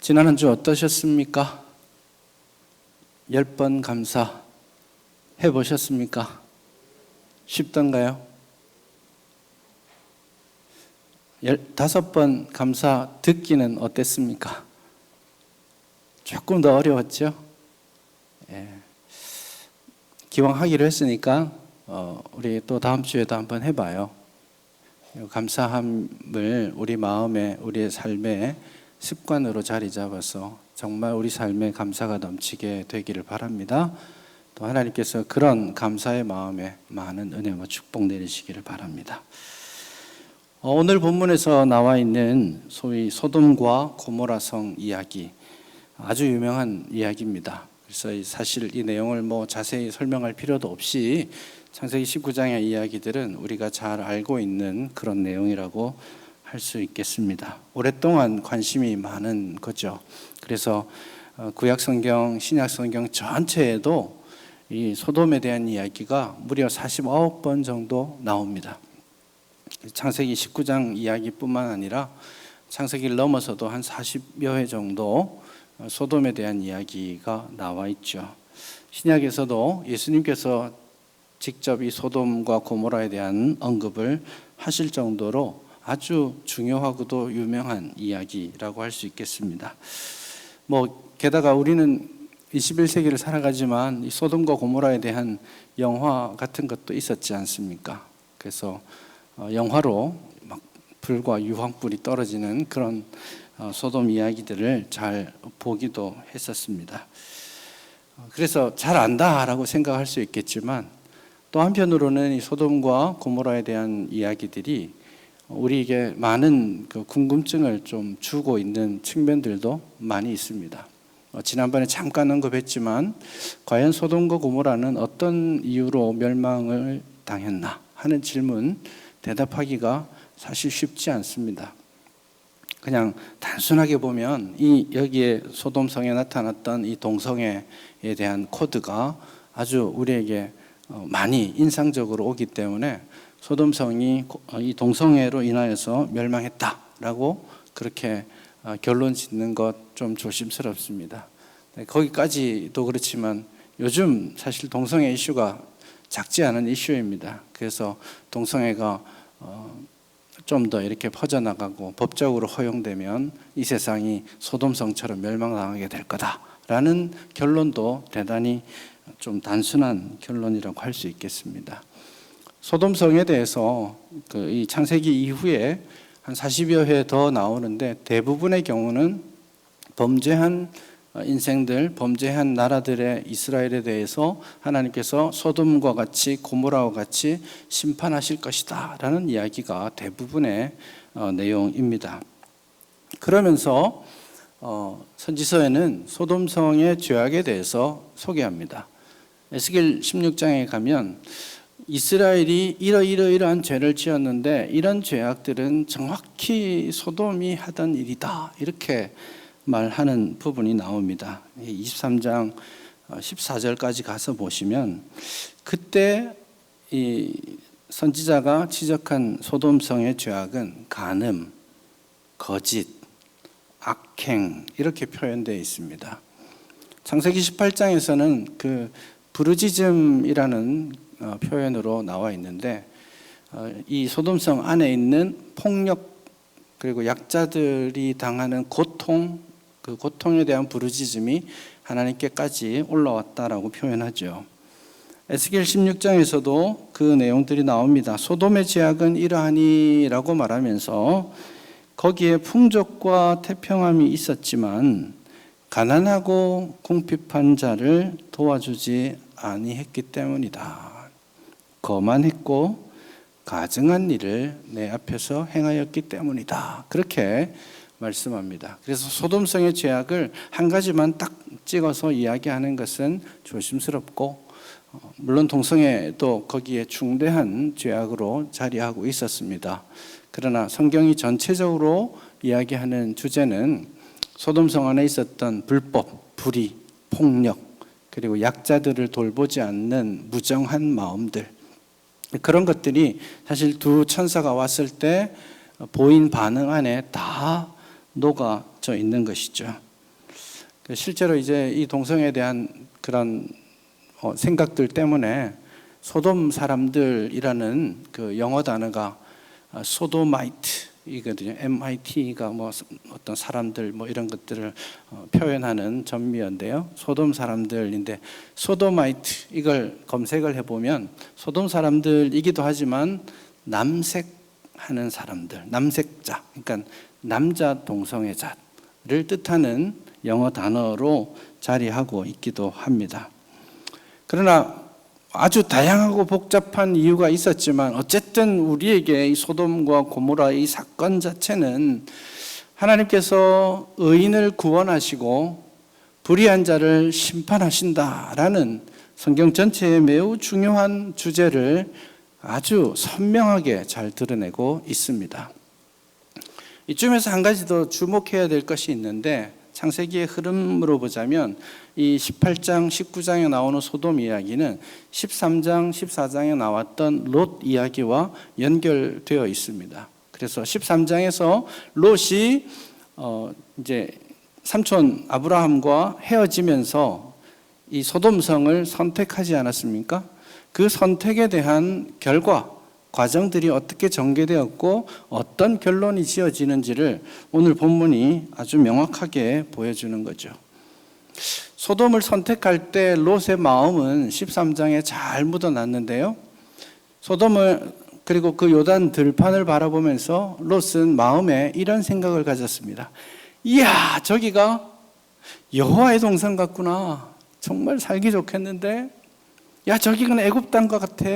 지난 한 주 어떠셨습니까? 10번 감사 해보셨습니까? 쉽던가요? 15번 감사 듣기는 어땠습니까? 조금 더 어려웠죠? 예. 기왕 하기로 했으니까 우리 또 다음 주에도 한번 해봐요. 감사함을 우리 마음에, 우리의 삶에 습관으로 자리 잡아서 정말 우리 삶에 감사가 넘치게 되기를 바랍니다. 또 하나님께서 그런 감사의 마음에 많은 은혜와 축복 내리시기를 바랍니다. 오늘 본문에서 나와 있는 소위 소돔과 고모라성 이야기, 아주 유명한 이야기입니다. 그래서 사실 이 내용을 자세히 설명할 필요도 없이 창세기 19장의 이야기들은 우리가 잘 알고 있는 그런 내용이라고 할 수 있겠습니다. 오랫동안 관심이 많은 거죠. 그래서 구약 성경, 신약 성경 전체에도 이 소돔에 대한 이야기가 무려 49번 정도 나옵니다. 창세기 19장 이야기뿐만 아니라 창세기를 넘어서도 한 40여 회 정도 소돔에 대한 이야기가 나와 있죠. 신약에서도 예수님께서 직접 이 소돔과 고모라에 대한 언급을 하실 정도로 아주 중요하고도 유명한 이야기라고 할 수 있겠습니다. 게다가 우리는 21세기를 살아가지만 이 소돔과 고모라에 대한 영화 같은 것도 있었지 않습니까? 그래서 영화로 막 불과 유황불이 떨어지는 그런 소돔 이야기들을 잘 보기도 했었습니다. 그래서 잘 안다라고 생각할 수 있겠지만 또 한편으로는 이 소돔과 고모라에 대한 이야기들이 우리에게 많은 궁금증을 좀 주고 있는 측면들도 많이 있습니다. 지난번에 잠깐 언급했지만 과연 소돔과 고모라는 어떤 이유로 멸망을 당했나 하는 질문 대답하기가 사실 쉽지 않습니다. 그냥 단순하게 보면 여기에 소돔성에 나타났던 이 동성애에 대한 코드가 아주 우리에게 많이 인상적으로 오기 때문에 소돔성이 이 동성애로 인하여서 멸망했다라고 그렇게 결론 짓는 것 좀 조심스럽습니다. 거기까지도 그렇지만 요즘 사실 동성애 이슈가 작지 않은 이슈입니다. 그래서 동성애가 좀 더 이렇게 퍼져나가고 법적으로 허용되면 이 세상이 소돔성처럼 멸망당하게 될 거다라는 결론도 대단히 좀 단순한 결론이라고 할 수 있겠습니다. 소돔성에 대해서 이 창세기 이후에 한 40여 회 더 나오는데 대부분의 경우는 범죄한 인생들, 범죄한 나라들의 이스라엘에 대해서 하나님께서 소돔과 같이 고모라와 같이 심판하실 것이다 라는 이야기가 대부분의 내용입니다. 그러면서 선지서에는 소돔성의 죄악에 대해서 소개합니다. 에스겔 16장에 가면 이스라엘이 이러이러한 죄를 지었는데 이런 죄악들은 정확히 소돔이 하던 일이다 이렇게 말하는 부분이 나옵니다. 23장 14절까지 가서 보시면 그때 이 선지자가 지적한 소돔성의 죄악은 간음, 거짓, 악행 이렇게 표현되어 있습니다. 창세기 18장에서는 그 부르짖음이라는 표현으로 나와 있는데 이 소돔성 안에 있는 폭력 그리고 약자들이 당하는 고통, 그 고통에 대한 부르짖음이 하나님께까지 올라왔다라고 표현하죠. 에스겔 16장에서도 그 내용들이 나옵니다. 소돔의 죄악은 이러하니라고 말하면서 거기에 풍족과 태평함이 있었지만 가난하고 궁핍한 자를 도와주지 아니했기 때문이다. 거만했고 가증한 일을 내 앞에서 행하였기 때문이다. 그렇게 말씀합니다. 그래서 소돔성의 죄악을 한 가지만 딱 찍어서 이야기하는 것은 조심스럽고 물론 동성애도 거기에 중대한 죄악으로 자리하고 있었습니다. 그러나 성경이 전체적으로 이야기하는 주제는 소돔성 안에 있었던 불법, 불의, 폭력 그리고 약자들을 돌보지 않는 무정한 마음들 그런 것들이 사실 두 천사가 왔을 때 보인 반응 안에 다 녹아져 있는 것이죠. 실제로 이제 이 동성애에 대한 그런 생각들 때문에 소돔 사람들이라는 그 영어 단어가 소도마이트이거든요. MIT가 뭐 어떤 사람들 뭐 이런 것들을 표현하는 전미어인데요. 소돔 사람들인데 소도마이트 이걸 검색을 해보면 소돔 사람들이기도 하지만 남색하는 사람들, 남색자, 그러니까 남자 동성애자를 뜻하는 영어 단어로 자리하고 있기도 합니다. 그러나 아주 다양하고 복잡한 이유가 있었지만 어쨌든 우리에게 이 소돔과 고모라의 이 사건 자체는 하나님께서 의인을 구원하시고 불의한 자를 심판하신다라는 성경 전체의 매우 중요한 주제를 아주 선명하게 잘 드러내고 있습니다. 이쯤에서 한 가지 더 주목해야 될 것이 있는데, 창세기의 흐름으로 보자면 이 18장, 19장에 나오는 소돔 이야기는 13장, 14장에 나왔던 롯 이야기와 연결되어 있습니다. 그래서 13장에서 롯이 이제 삼촌 아브라함과 헤어지면서 이 소돔성을 선택하지 않았습니까? 그 선택에 대한 결과, 과정들이 어떻게 전개되었고 어떤 결론이 지어지는지를 오늘 본문이 아주 명확하게 보여주는 거죠. 소돔을 선택할 때 롯의 마음은 13장에 잘 묻어놨는데요. 소돔을 그리고 그 요단 들판을 바라보면서 롯은 마음에 이런 생각을 가졌습니다. 이야, 저기가 여호와의 동산 같구나. 정말 살기 좋겠는데. 야, 저기는 애굽 땅과 같아.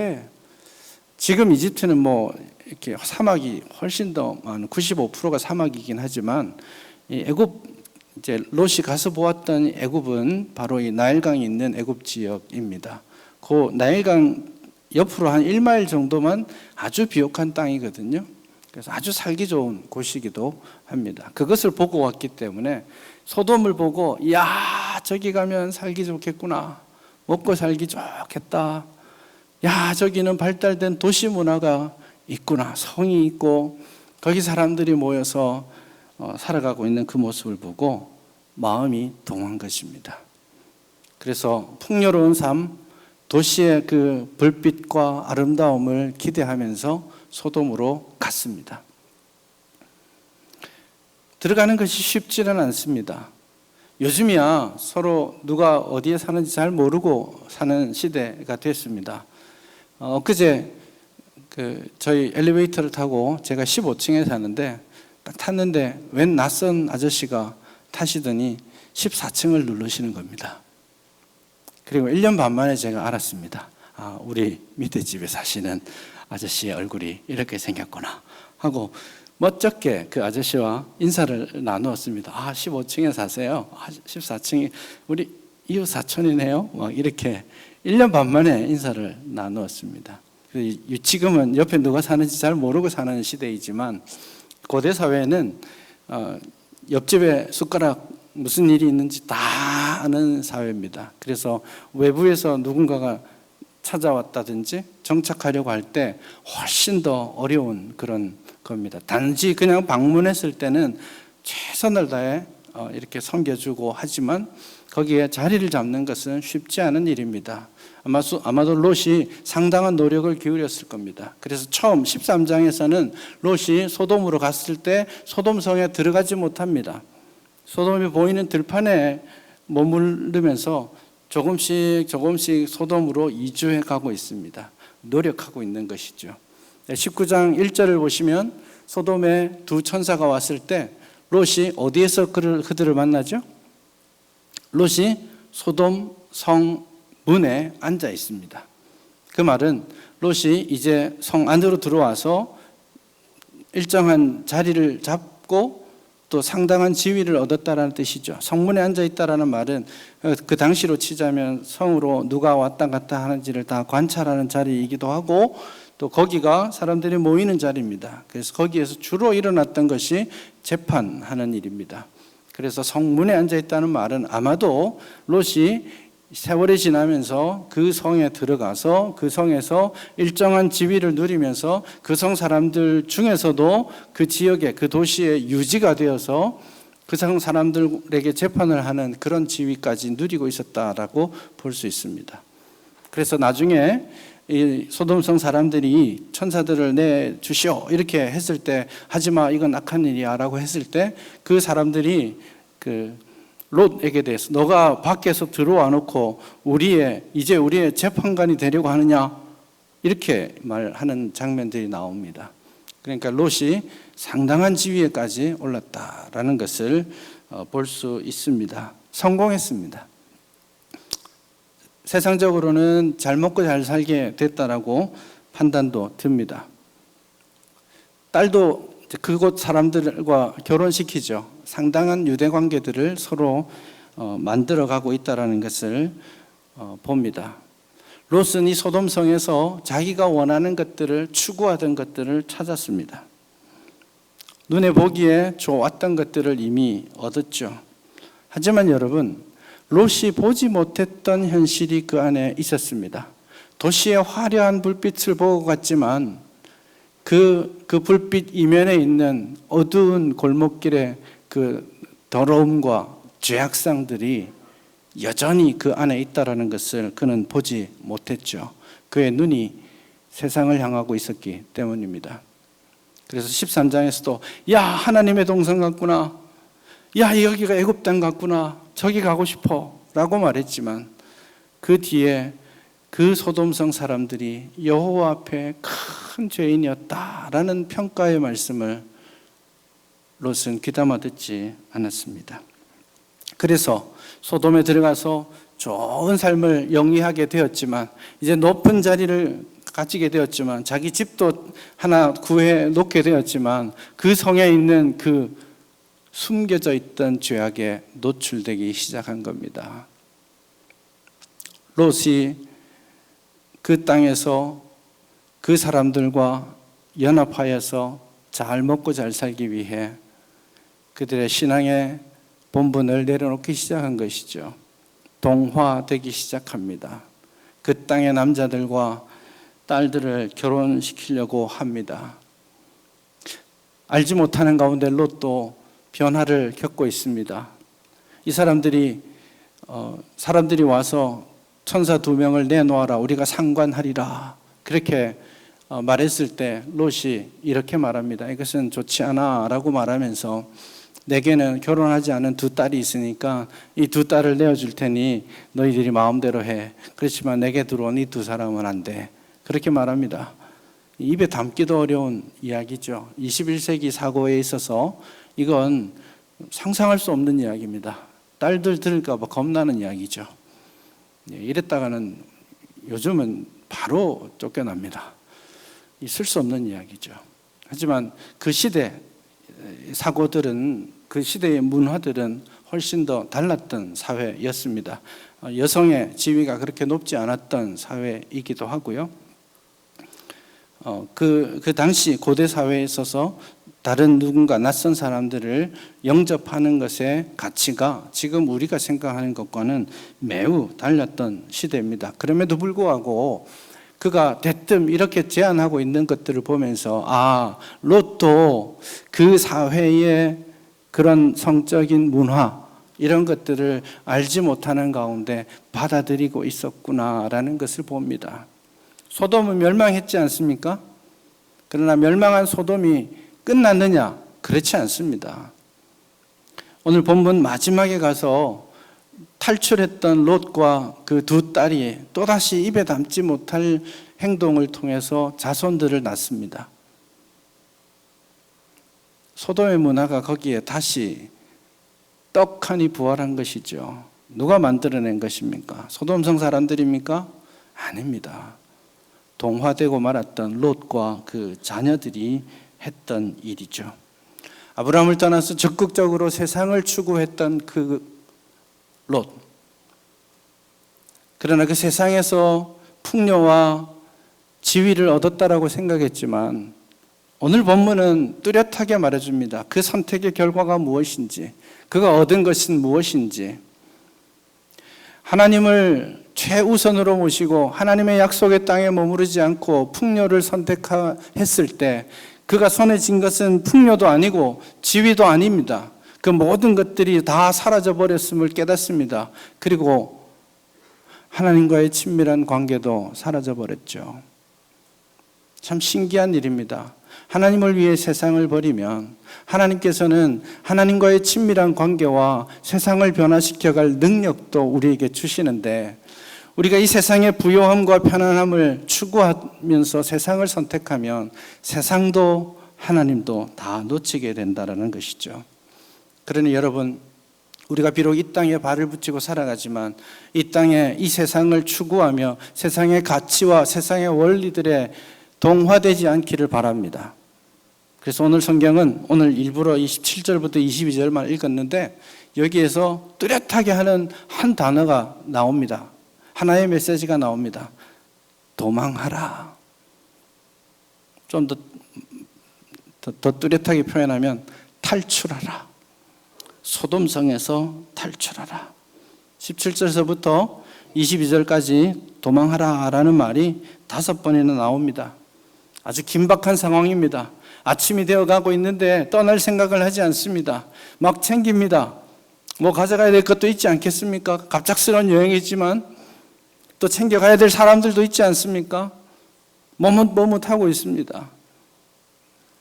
지금 이집트는 뭐 이렇게 사막이 훨씬 더 많은 95%가 사막이긴 하지만 이 애굽 이제 롯이 가서 보았던 애굽은 바로 이 나일강이 있는 애굽 지역입니다. 그 나일강 옆으로 한 1마일 정도만 아주 비옥한 땅이거든요. 그래서 아주 살기 좋은 곳이기도 합니다. 그것을 보고 왔기 때문에 소돔을 보고 야, 저기 가면 살기 좋겠구나. 먹고 살기 좋겠다. 야, 저기는 발달된 도시 문화가 있구나. 성이 있고 거기 사람들이 모여서 살아가고 있는 그 모습을 보고 마음이 동한 것입니다. 그래서 풍요로운 삶, 도시의 그 불빛과 아름다움을 기대하면서 소돔으로 갔습니다. 들어가는 것이 쉽지는 않습니다. 요즘이야 서로 누가 어디에 사는지 잘 모르고 사는 시대가 됐습니다. 엊그제 저희 엘리베이터를 타고 제가 15층에 사는데 딱 탔는데 웬 낯선 아저씨가 타시더니 14층을 누르시는 겁니다. 그리고 1년 반 만에 제가 알았습니다. 아, 우리 밑에 집에 사시는 아저씨의 얼굴이 이렇게 생겼구나 하고 멋쩍게 그 아저씨와 인사를 나누었습니다. 아, 15층에 사세요? 아, 14층이 우리 이웃 사촌이네요? 막 이렇게 1년 반 만에 인사를 나누었습니다. 지금은 옆에 누가 사는지 잘 모르고 사는 시대이지만 고대 사회는 옆집에 숟가락 무슨 일이 있는지 다 아는 사회입니다. 그래서 외부에서 누군가가 찾아왔다든지 정착하려고 할 때 훨씬 더 어려운 그런 겁니다. 단지 그냥 방문했을 때는 최선을 다해 이렇게 섬겨주고 하지만 거기에 자리를 잡는 것은 쉽지 않은 일입니다. 아마도 롯이 상당한 노력을 기울였을 겁니다. 그래서 처음 13장에서는 롯이 소돔으로 갔을 때 소돔성에 들어가지 못합니다. 소돔이 보이는 들판에 머무르면서 조금씩 소돔으로 이주해 가고 있습니다. 노력하고 있는 것이죠. 19장 1절을 보시면 소돔에 두 천사가 왔을 때 롯이 어디에서 그들을 만나죠? 롯이 소돔 성 문에 앉아 있습니다. 그 말은 롯이 이제 성 안으로 들어와서 일정한 자리를 잡고 또 상당한 지위를 얻었다라는 뜻이죠. 성문에 앉아 있다라는 말은 그 당시로 치자면 성으로 누가 왔다 갔다 하는지를 다 관찰하는 자리이기도 하고 또 거기가 사람들이 모이는 자리입니다. 그래서 거기에서 주로 일어났던 것이 재판하는 일입니다. 그래서 성문에 앉아 있다는 말은 아마도 롯이 세월이 지나면서 그 성에 들어가서 그 성에서 일정한 지위를 누리면서 그 성 사람들 중에서도 그 지역에 그 도시에 유지가 되어서 그 사람들에게 재판을 하는 그런 지위까지 누리고 있었다라고 볼 수 있습니다. 그래서 나중에 이 소돔성 사람들이 천사들을 내주시오 이렇게 했을 때, 하지마 이건 악한 일이야 라고 했을 때, 그 사람들이 그 롯에게 대해서 너가 밖에서 들어와 놓고 이제 우리의 재판관이 되려고 하느냐 이렇게 말하는 장면들이 나옵니다. 그러니까 롯이 상당한 지위에까지 올랐다라는 것을 볼 수 있습니다. 성공했습니다. 세상적으로는 잘 먹고 잘 살게 됐다라고 판단도 듭니다. 딸도 그곳 사람들과 결혼시키죠. 상당한 유대 관계들을 서로 만들어가고 있다라는 것을 봅니다. 롯은 이 소돔성에서 자기가 원하는 것들을, 추구하던 것들을 찾았습니다. 눈에 보기에 좋았던 것들을 이미 얻었죠. 하지만 여러분, 롯이 보지 못했던 현실이 그 안에 있었습니다. 도시의 화려한 불빛을 보고 갔지만 그 불빛 이면에 있는 어두운 골목길의 그 더러움과 죄악상들이 여전히 그 안에 있다라는 것을 그는 보지 못했죠. 그의 눈이 세상을 향하고 있었기 때문입니다. 그래서 13장에서도 야, 하나님의 동산 같구나, 야, 여기가 애굽 땅 같구나, 저기 가고 싶어 라고 말했지만, 그 뒤에 그 소돔성 사람들이 여호와 앞에 큰 죄인이었다라는 평가의 말씀을 롯은 귀담아 듣지 않았습니다. 그래서 소돔에 들어가서 좋은 삶을 영위하게 되었지만, 이제 높은 자리를 가지게 되었지만, 자기 집도 하나 구해 놓게 되었지만, 그 성에 있는 그 숨겨져 있던 죄악에 노출되기 시작한 겁니다. 롯이 그 땅에서 그 사람들과 연합하여서 잘 먹고 잘 살기 위해 그들의 신앙의 본분을 내려놓기 시작한 것이죠. 동화되기 시작합니다. 그 땅의 남자들과 딸들을 결혼시키려고 합니다. 알지 못하는 가운데 롯도 변화를 겪고 있습니다. 이 사람들이 와서 천사 2명을 내놓아라, 우리가 상관하리라 그렇게 말했을 때 롯이 이렇게 말합니다. 이것은 좋지 않아 라고 말하면서, 내게는 결혼하지 않은 2 딸이 있으니까 이 2 딸을 내어줄 테니 너희들이 마음대로 해. 그렇지만 내게 들어온 이 2 사람은 안 돼. 그렇게 말합니다. 입에 담기도 어려운 이야기죠. 21세기 사고에 있어서 이건 상상할 수 없는 이야기입니다. 딸들 들을까 봐 겁나는 이야기죠. 이랬다가는 요즘은 바로 쫓겨납니다. 있을 수 없는 이야기죠. 하지만 그 시대 사고들은, 그 시대의 문화들은 훨씬 더 달랐던 사회였습니다. 여성의 지위가 그렇게 높지 않았던 사회이기도 하고요. 그 당시 고대 사회에 있어서 다른 누군가 낯선 사람들을 영접하는 것의 가치가 지금 우리가 생각하는 것과는 매우 달랐던 시대입니다. 그럼에도 불구하고 그가 대뜸 이렇게 제안하고 있는 것들을 보면서, 롯도 그 사회의 그런 성적인 문화, 이런 것들을 알지 못하는 가운데 받아들이고 있었구나라는 것을 봅니다. 소돔은 멸망했지 않습니까? 그러나 멸망한 소돔이 끝났느냐? 그렇지 않습니다. 오늘 본문 마지막에 가서 탈출했던 롯과 그 2 딸이 또다시 입에 담지 못할 행동을 통해서 자손들을 낳습니다. 소돔의 문화가 거기에 다시 떡하니 부활한 것이죠. 누가 만들어낸 것입니까? 소돔성 사람들입니까? 아닙니다. 동화되고 말았던 롯과 그 자녀들이 했던 일이죠. 아브라함을 떠나서 적극적으로 세상을 추구했던 그 롯. 그러나 그 세상에서 풍요와 지위를 얻었다라고 생각했지만, 오늘 본문은 뚜렷하게 말해줍니다. 그 선택의 결과가 무엇인지, 그가 얻은 것은 무엇인지. 하나님을 최우선으로 모시고 하나님의 약속의 땅에 머무르지 않고 풍요를 선택했을 때 그가 손에 쥔 것은 풍요도 아니고 지위도 아닙니다. 그 모든 것들이 다 사라져 버렸음을 깨닫습니다. 그리고 하나님과의 친밀한 관계도 사라져 버렸죠. 참 신기한 일입니다. 하나님을 위해 세상을 버리면 하나님께서는 하나님과의 친밀한 관계와 세상을 변화시켜갈 능력도 우리에게 주시는데, 우리가 이 세상의 부요함과 편안함을 추구하면서 세상을 선택하면 세상도 하나님도 다 놓치게 된다는 것이죠. 그러니 여러분, 우리가 비록 이 땅에 발을 붙이고 살아가지만 이 땅에 이 세상을 추구하며 세상의 가치와 세상의 원리들에 동화되지 않기를 바랍니다. 그래서 오늘 성경은 오늘 일부러 27절부터 22절만 읽었는데 여기에서 뚜렷하게 하는 한 단어가 나옵니다. 하나의 메시지가 나옵니다. 도망하라. 좀 더 뚜렷하게 표현하면 탈출하라. 소돔성에서 탈출하라. 17절에서부터 22절까지 도망하라라는 말이 5번이나 나옵니다. 아주 긴박한 상황입니다. 아침이 되어가고 있는데 떠날 생각을 하지 않습니다. 막 챙깁니다. 뭐 가져가야 될 것도 있지 않겠습니까? 갑작스러운 여행이지만 또 챙겨가야 될 사람들도 있지 않습니까? 머뭇머뭇하고 있습니다.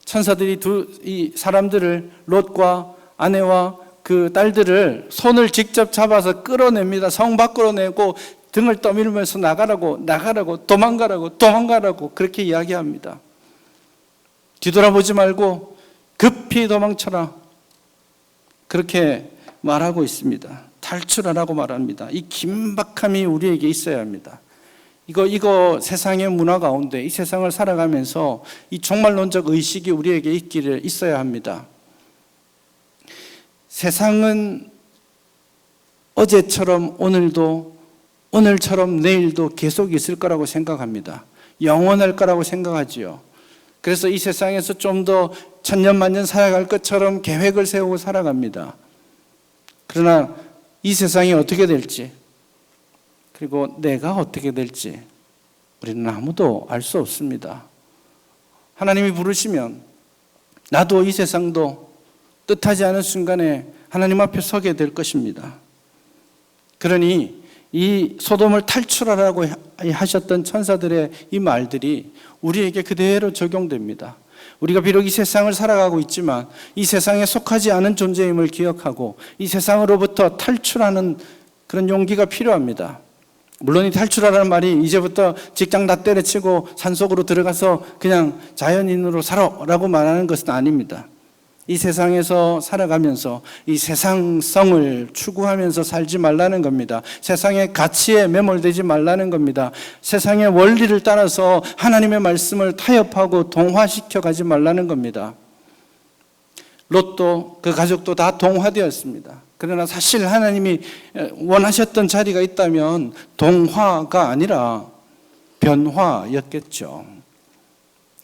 천사들이 이 사람들을, 롯과 아내와 그 딸들을 손을 직접 잡아서 끌어냅니다. 성 밖으로 내고 등을 떠밀면서 나가라고 도망가라고 그렇게 이야기합니다. 뒤돌아보지 말고 급히 도망쳐라. 그렇게 말하고 있습니다. 탈출하라고 말합니다. 이 긴박함이 우리에게 있어야 합니다. 이거 세상의 문화 가운데 이 세상을 살아가면서 이 종말론적 의식이 우리에게 있어야 합니다. 세상은 어제처럼 오늘도, 오늘처럼 내일도 계속 있을 거라고 생각합니다. 영원할 거라고 생각하지요. 그래서 이 세상에서 좀 더 천년만년 살아갈 것처럼 계획을 세우고 살아갑니다. 그러나 이 세상이 어떻게 될지, 그리고 내가 어떻게 될지 우리는 아무도 알 수 없습니다. 하나님이 부르시면 나도 이 세상도 뜻하지 않은 순간에 하나님 앞에 서게 될 것입니다. 그러니 이 소돔을 탈출하라고 하셨던 천사들의 이 말들이 우리에게 그대로 적용됩니다. 우리가 비록 이 세상을 살아가고 있지만 이 세상에 속하지 않은 존재임을 기억하고 이 세상으로부터 탈출하는 그런 용기가 필요합니다. 물론 이 탈출하라는 말이 이제부터 직장 다 때려치고 산속으로 들어가서 그냥 자연인으로 살아라고 말하는 것은 아닙니다. 이 세상에서 살아가면서 이 세상성을 추구하면서 살지 말라는 겁니다. 세상의 가치에 매몰되지 말라는 겁니다. 세상의 원리를 따라서 하나님의 말씀을 타협하고 동화시켜 가지 말라는 겁니다. 롯도 그 가족도 다 동화되었습니다. 그러나 사실 하나님이 원하셨던 자리가 있다면 동화가 아니라 변화였겠죠.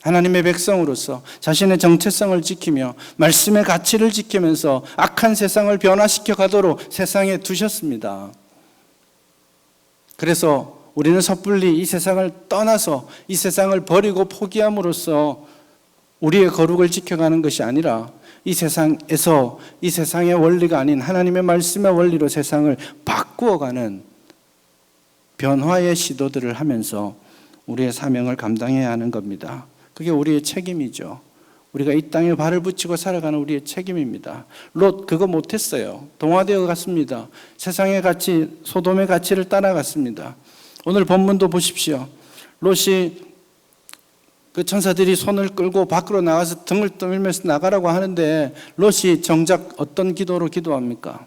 하나님의 백성으로서 자신의 정체성을 지키며 말씀의 가치를 지키면서 악한 세상을 변화시켜 가도록 세상에 두셨습니다. 그래서 우리는 섣불리 이 세상을 떠나서 이 세상을 버리고 포기함으로써 우리의 거룩을 지켜가는 것이 아니라 이 세상에서 이 세상의 원리가 아닌 하나님의 말씀의 원리로 세상을 바꾸어가는 변화의 시도들을 하면서 우리의 사명을 감당해야 하는 겁니다. 그게 우리의 책임이죠. 우리가 이 땅에 발을 붙이고 살아가는 우리의 책임입니다. 롯 그거 못했어요. 동화되어 갔습니다. 세상의 가치, 소돔의 가치를 따라갔습니다. 오늘 본문도 보십시오. 롯이 그 천사들이 손을 끌고 밖으로 나가서 등을 떠밀면서 나가라고 하는데 롯이 정작 어떤 기도로 기도합니까?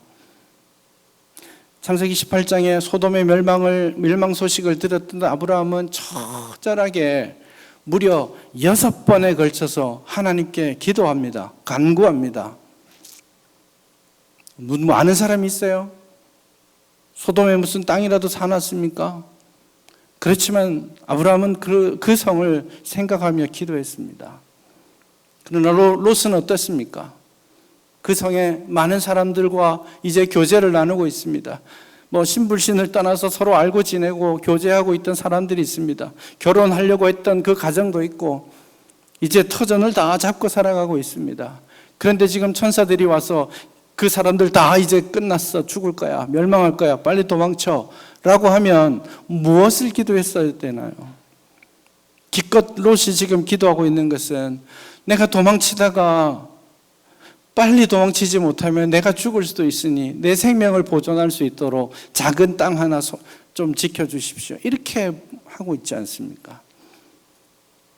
창세기 18장에 소돔의 멸망 소식을 들었던 아브라함은 처절하게 무려 6번에 걸쳐서 하나님께 기도합니다. 간구합니다. 뭐 아는 사람이 있어요? 소돔에 무슨 땅이라도 사놨습니까? 그렇지만 아브라함은 그 성을 생각하며 기도했습니다. 그러나 롯은 어떻습니까? 그 성에 많은 사람들과 이제 교제를 나누고 있습니다. 뭐 신불신을 떠나서 서로 알고 지내고 교제하고 있던 사람들이 있습니다. 결혼하려고 했던 그 가정도 있고 이제 터전을 다 잡고 살아가고 있습니다. 그런데 지금 천사들이 와서 그 사람들 다 이제 끝났어. 죽을 거야. 멸망할 거야. 빨리 도망쳐. 라고 하면 무엇을 기도했어야 되나요? 기껏 롯이 지금 기도하고 있는 것은 내가 도망치다가 빨리 도망치지 못하면 내가 죽을 수도 있으니 내 생명을 보존할 수 있도록 작은 땅 하나 좀 지켜주십시오. 이렇게 하고 있지 않습니까?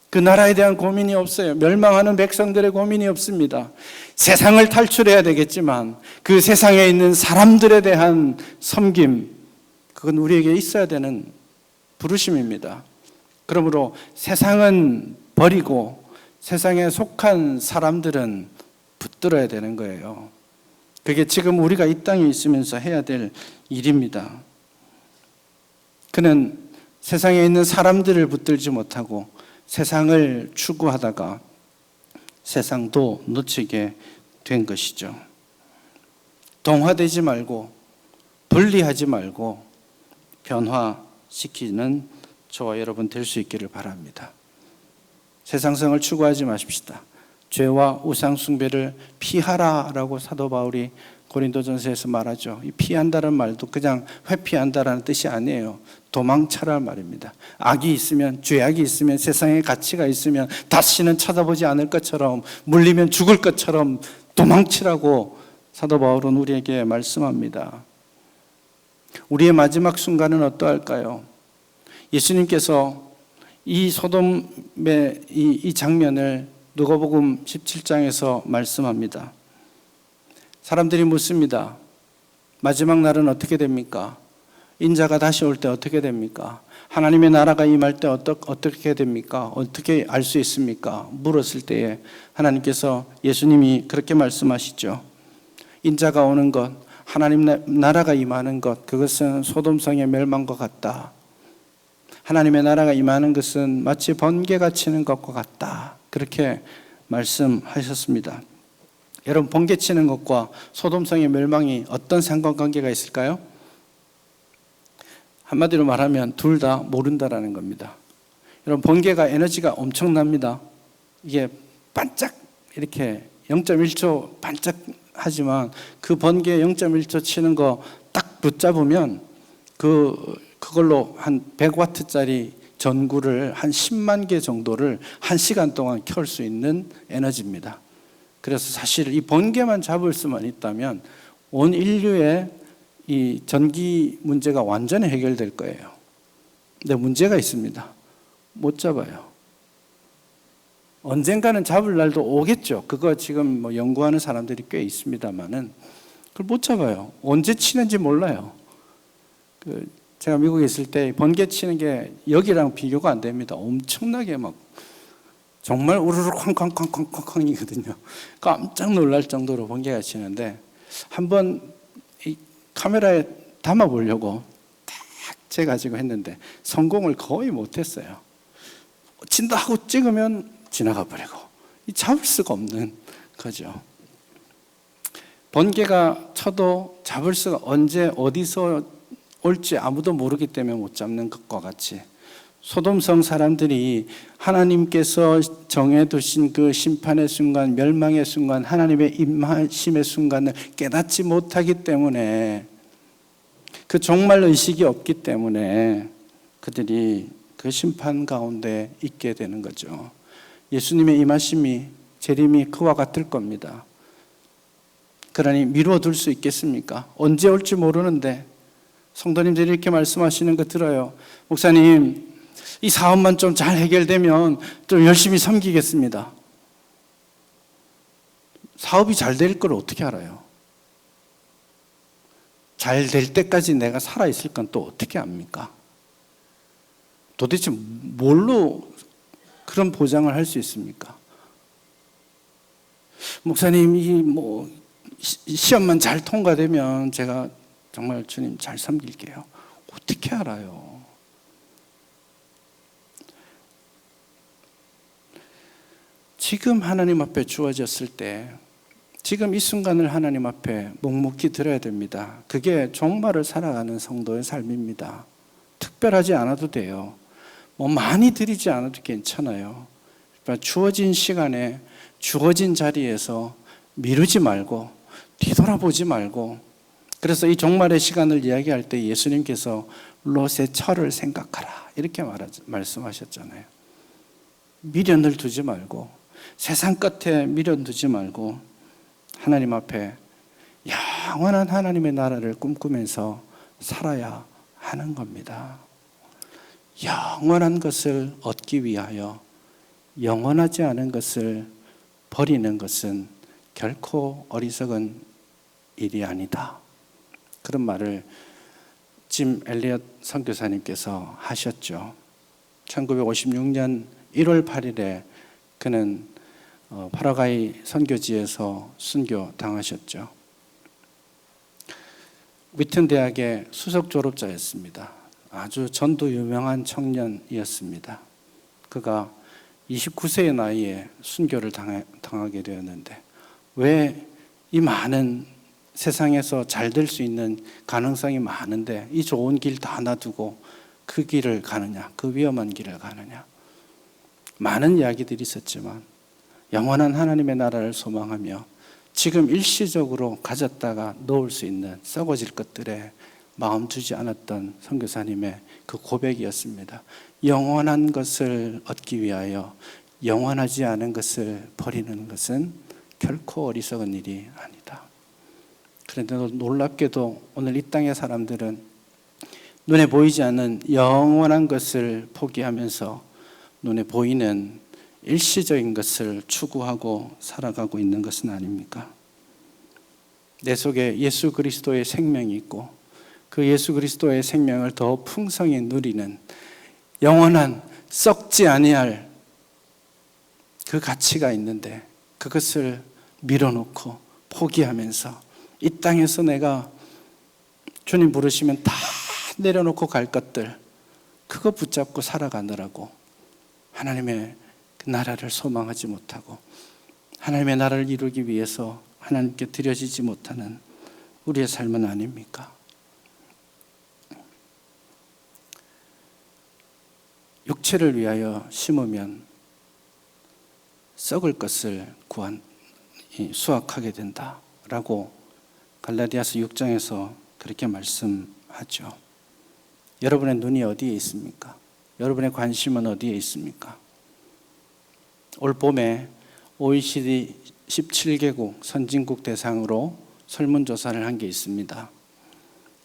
그 나라에 대한 고민이 없어요. 멸망하는 백성들의 고민이 없습니다. 세상을 탈출해야 되겠지만 그 세상에 있는 사람들에 대한 섬김, 그건 우리에게 있어야 되는 부르심입니다. 그러므로 세상은 버리고 세상에 속한 사람들은 붙들어야 되는 거예요. 그게 지금 우리가 이 땅에 있으면서 해야 될 일입니다. 그는 세상에 있는 사람들을 붙들지 못하고 세상을 추구하다가 세상도 놓치게 된 것이죠. 동화되지 말고 분리하지 말고 변화시키는 저와 여러분 될 수 있기를 바랍니다. 세상성을 추구하지 마십시다. 죄와 우상 숭배를 피하라라고 사도 바울이 고린도전서에서 말하죠. 이 피한다는 말도 그냥 회피한다라는 뜻이 아니에요. 도망쳐라 말입니다. 악이 있으면, 죄악이 있으면, 세상에 가치가 있으면 다시는 쳐다보지 않을 것처럼, 물리면 죽을 것처럼 도망치라고 사도 바울은 우리에게 말씀합니다. 우리의 마지막 순간은 어떠할까요? 예수님께서 이 소돔의 이 장면을 누가복음 17장에서 말씀합니다. 사람들이 묻습니다. 마지막 날은 어떻게 됩니까? 인자가 다시 올 때 어떻게 됩니까? 하나님의 나라가 임할 때 어떻게 됩니까? 어떻게 알 수 있습니까? 물었을 때에 하나님께서, 예수님이 그렇게 말씀하시죠. 인자가 오는 것, 하나님 나라가 임하는 것, 그것은 소돔성의 멸망과 같다. 하나님의 나라가 임하는 것은 마치 번개가 치는 것과 같다. 그렇게 말씀하셨습니다. 여러분, 번개 치는 것과 소돔성의 멸망이 어떤 상관관계가 있을까요? 한마디로 말하면 둘 다 모른다라는 겁니다. 여러분, 번개가 에너지가 엄청납니다. 이게 반짝 이렇게 0.1초 반짝하지만 그 번개 0.1초 치는 거 딱 붙잡으면 그걸로 한 100와트짜리 전구를 한 10만 개 정도를 1시간 동안 켤 수 있는 에너지입니다. 그래서 사실 이 번개만 잡을 수만 있다면 온 인류의 이 전기 문제가 완전히 해결될 거예요. 근데 문제가 있습니다. 못 잡아요. 언젠가는 잡을 날도 오겠죠. 그거 지금 뭐 연구하는 사람들이 꽤 있습니다만은 그걸 못 잡아요. 언제 치는지 몰라요. 제가 미국에 있을 때 번개 치는 게 여기랑 비교가 안 됩니다. 엄청나게 막 정말 우르르 쾅쾅쾅쾅쾅이거든요. 깜짝 놀랄 정도로 번개가 치는데 한번 이 카메라에 담아보려고 딱 재가지고 했는데 성공을 거의 못했어요. 친다 하고 찍으면 지나가 버리고 잡을 수가 없는 거죠. 번개가 쳐도 잡을 수가 언제 어디서 올지 아무도 모르기 때문에 못 잡는 것과 같이 소돔성 사람들이 하나님께서 정해두신 그 심판의 순간, 멸망의 순간, 하나님의 임하심의 순간을 깨닫지 못하기 때문에, 그 종말 의식이 없기 때문에 그들이 그 심판 가운데 있게 되는 거죠. 예수님의 임하심이, 재림이 그와 같을 겁니다. 그러니 미루어둘 수 있겠습니까? 언제 올지 모르는데 성도님들이 이렇게 말씀하시는 거 들어요. 목사님, 이 사업만 좀 잘 해결되면 좀 열심히 섬기겠습니다. 사업이 잘 될 걸 어떻게 알아요? 잘 될 때까지 내가 살아있을 건 또 어떻게 압니까? 도대체 뭘로 그런 보장을 할 수 있습니까? 목사님, 시험만 잘 통과되면 제가 정말 주님 잘 섬길게요. 어떻게 알아요? 지금 하나님 앞에 주어졌을 때, 지금 이 순간을 하나님 앞에 묵묵히 드려야 됩니다. 그게 종말을 살아가는 성도의 삶입니다. 특별하지 않아도 돼요. 많이 드리지 않아도 괜찮아요. 그러니까 주어진 시간에 주어진 자리에서 미루지 말고 뒤돌아보지 말고, 그래서 이 종말의 시간을 이야기할 때 예수님께서 롯의 철을 생각하라 이렇게 말씀하셨잖아요. 미련을 두지 말고, 세상 끝에 미련 두지 말고 하나님 앞에 영원한 하나님의 나라를 꿈꾸면서 살아야 하는 겁니다. 영원한 것을 얻기 위하여 영원하지 않은 것을 버리는 것은 결코 어리석은 일이 아니다. 그런 말을 짐 엘리엇 선교사님께서 하셨죠. 1956년 1월 8일에 그는 파라과이 선교지에서 순교 당하셨죠. 위튼 대학의 수석 졸업자였습니다. 아주 전도 유명한 청년이었습니다. 그가 29세의 나이에 순교를 당하게 되었는데, 왜 이 많은 세상에서 잘 될 수 있는 가능성이 많은데 이 좋은 길 다 놔두고 그 길을 가느냐, 그 위험한 길을 가느냐. 많은 이야기들이 있었지만 영원한 하나님의 나라를 소망하며 지금 일시적으로 가졌다가 놓을 수 있는 썩어질 것들에 마음 두지 않았던 선교사님의 그 고백이었습니다. 영원한 것을 얻기 위하여 영원하지 않은 것을 버리는 것은 결코 어리석은 일이 아니다. 그런데 놀랍게도 오늘 이 땅의 사람들은 눈에 보이지 않는 영원한 것을 포기하면서 눈에 보이는 일시적인 것을 추구하고 살아가고 있는 것은 아닙니까? 내 속에 예수 그리스도의 생명이 있고 그 예수 그리스도의 생명을 더 풍성히 누리는 영원한 썩지 아니할 그 가치가 있는데 그것을 밀어놓고 포기하면서 이 땅에서 내가 주님 부르시면 다 내려놓고 갈 것들, 그거 붙잡고 살아가느라고 하나님의 그 나라를 소망하지 못하고 하나님의 나라를 이루기 위해서 하나님께 드려지지 못하는 우리의 삶은 아닙니까? 육체를 위하여 심으면 썩을 것을 수확하게 된다라고 갈라디아서 6장에서 그렇게 말씀하죠. 여러분의 눈이 어디에 있습니까? 여러분의 관심은 어디에 있습니까? 올 봄에 OECD 17개국 선진국 대상으로 설문조사를 한 게 있습니다.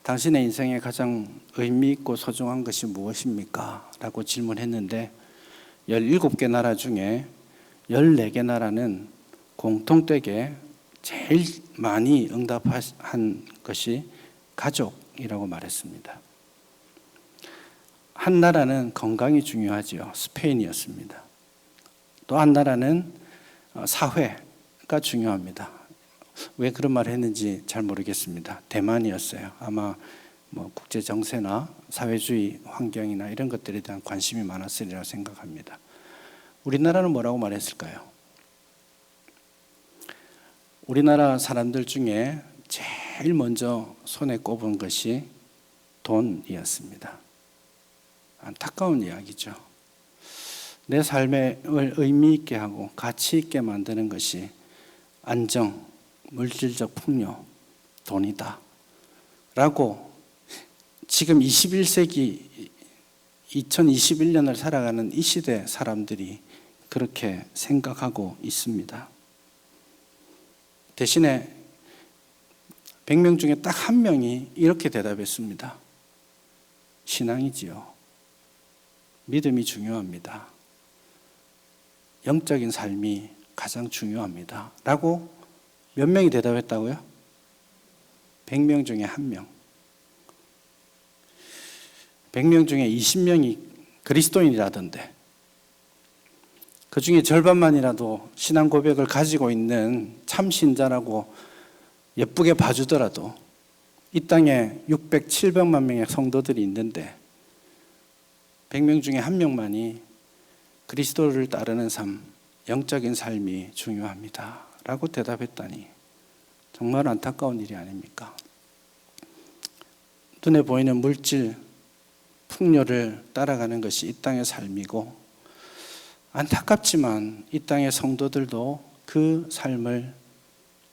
당신의 인생에 가장 의미 있고 소중한 것이 무엇입니까? 라고 질문했는데 17개 나라 중에 14개 나라는 공통되게 제일 많이 응답한 것이 가족이라고 말했습니다. 한 나라는 건강이 중요하지요. 스페인이었습니다. 또 한 나라는 사회가 중요합니다. 왜 그런 말을 했는지 잘 모르겠습니다. 대만이었어요. 아마 국제 정세나 사회주의 환경이나 이런 것들에 대한 관심이 많았으리라고 생각합니다. 우리나라는 뭐라고 말했을까요? 우리나라 사람들 중에 제일 먼저 손에 꼽은 것이 돈이었습니다. 안타까운 이야기죠. 내 삶을 의미 있게 하고 가치 있게 만드는 것이 안정, 물질적 풍요, 돈이다 라고 지금 21세기 2021년을 살아가는 이 시대 사람들이 그렇게 생각하고 있습니다. 대신에 100명 중에 딱 한 명이 이렇게 대답했습니다. 신앙이지요. 믿음이 중요합니다. 영적인 삶이 가장 중요합니다. 라고 몇 명이 대답했다고요? 100명 중에 한 명. 100명 중에 20명이 그리스도인이라던데 그 중에 절반만이라도 신앙 고백을 가지고 있는 참 신자라고 예쁘게 봐주더라도 이 땅에 600, 700만 명의 성도들이 있는데 100명 중에 한 명만이 그리스도를 따르는 삶, 영적인 삶이 중요합니다 라고 대답했다니 정말 안타까운 일이 아닙니까? 눈에 보이는 물질, 풍요를 따라가는 것이 이 땅의 삶이고 안타깝지만 이 땅의 성도들도 그 삶을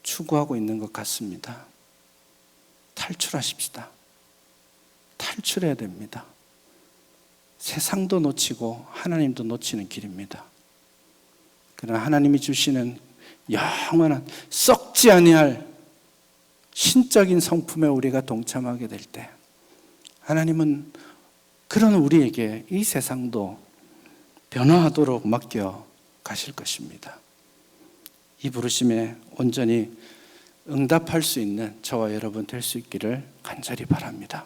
추구하고 있는 것 같습니다. 탈출하십시다. 탈출해야 됩니다. 세상도 놓치고 하나님도 놓치는 길입니다. 그러나 하나님이 주시는 영원한 썩지 아니할 신적인 성품에 우리가 동참하게 될 때 하나님은 그런 우리에게 이 세상도 변화하도록 맡겨 가실 것입니다. 이 부르심에 온전히 응답할 수 있는 저와 여러분 될 수 있기를 간절히 바랍니다.